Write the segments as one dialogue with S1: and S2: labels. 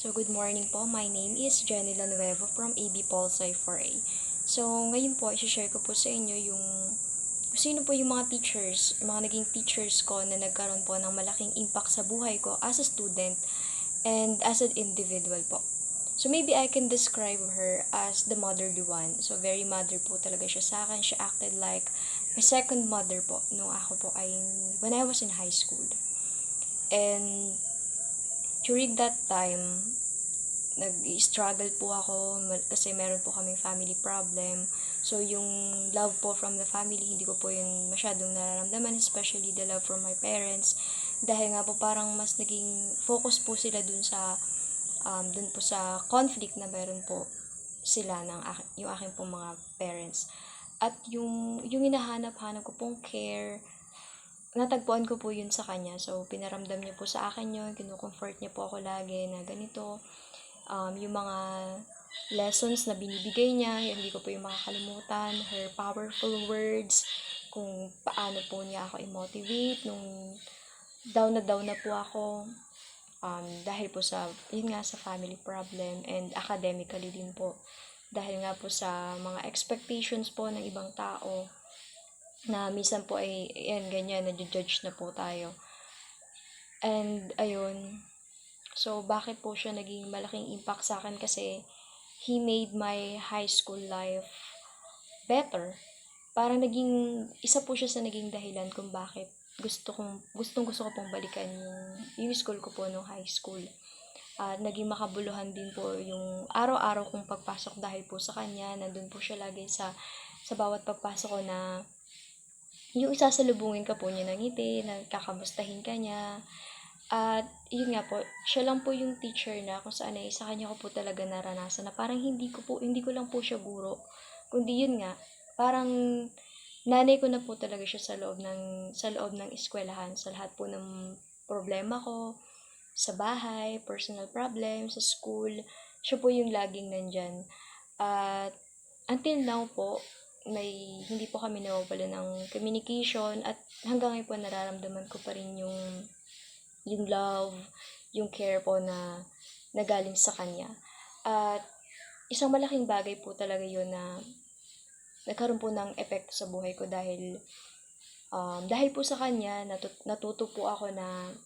S1: So, good morning po. My name is Jenny Lanuevo from AB Polsoy 4A. So, ngayon po, i-share ko po sa inyo yung sino po yung mga teachers, mga naging teachers ko na nagkaroon po ng malaking impact sa buhay ko as a student and as an individual po. So, maybe I can describe her as the motherly one. So, very mother po talaga siya sa akin. She acted like my second mother po nung ako po ay, when I was in high school. And during that time, nag-struggle po ako kasi meron po kaming family problem. So, yung love po from the family, hindi ko po yun masyadong nararamdaman, especially the love from my parents. Dahil nga po parang mas naging focus po sila dun po sa conflict na meron po sila yung aking pong mga parents. At yung hinahanap-hanap ko pong care, natagpuan ko po yun sa kanya. So, pinaramdam niya po sa akin yun, kinukomfort niya po ako lagi na ganito. Yung mga lessons na binibigay niya, hindi ko po yung makakalimutan. Her powerful words, kung paano po niya ako i-motivate nung down na po ako. Dahil po yun nga, sa family problem and academically din po. Dahil nga po sa mga expectations po ng ibang tao na minsan po ay, ganyan, na-judge na po tayo. And, ayun. So, bakit po siya naging malaking impact sa akin? Kasi, he made my high school life better. Parang isa po siya sa naging dahilan kung bakit gustong gusto ko pong balikan yung school ko po nung high school. At naging makabuluhan din po yung araw-araw kong pagpasok dahil po sa kanya. Nandun po siya lagi sa bawat pagpasok ko na yung isasalubungin ka po niya ng ngiti, nagkakamustahin ka niya. At yun nga po, siya lang po yung teacher na kung saan ay sa kanya ko po talaga naranasan na parang hindi ko lang po siya guro. Kundi yun nga, parang nanay ko na po talaga siya sa loob ng eskwelahan, sa lahat po ng problema ko, sa bahay, personal problem, sa school, siya po yung laging nandyan. At until now po, hindi po kami nawawala ng communication at hanggang ngayon po nararamdaman ko pa rin yung love, yung care po na nagaling sa kanya. At isang malaking bagay po talaga yun na nagkaroon po ng epekto sa buhay ko dahil po sa kanya, natuto po ako na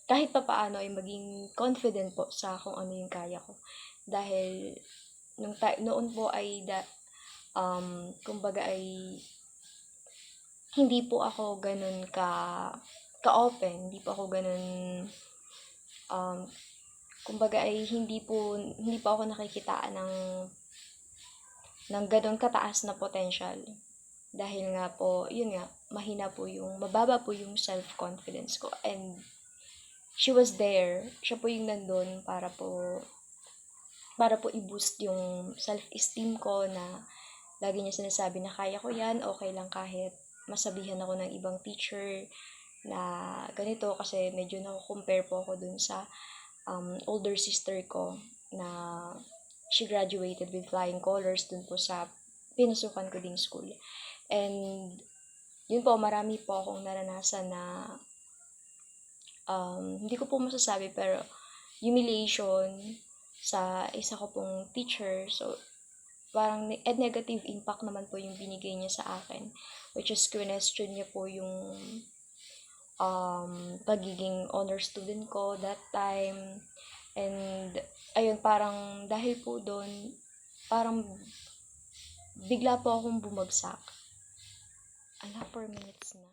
S1: kahit pa paano ay maging confident po sa kung ano yung kaya ko. Dahil noon po ay kumbaga ay hindi po ako ganun ka-open, hindi po ako ganun kumbaga ay hindi po ako nakikitaan ng ganun kataas na potential. Dahil nga po, yun nga, mababa po yung self-confidence ko. And she was there. Siya po yung nandun para po i-boost yung self-esteem ko na lagi niya sinasabi na kaya ko yan, okay lang kahit masabihan ako ng ibang teacher na ganito kasi medyo na-compare po ako dun sa older sister ko na she graduated with flying colors dun po sa pinasukan ko ding school. And yun po, marami po akong naranasan na hindi ko po masasabi pero humiliation sa isa ko pong teacher. So, parang negative impact naman po yung binigay niya sa akin, which is question niya po yung pagiging honor student ko that time. And ayun, parang dahil po doon, parang bigla po akong bumagsak. 4 minutes na.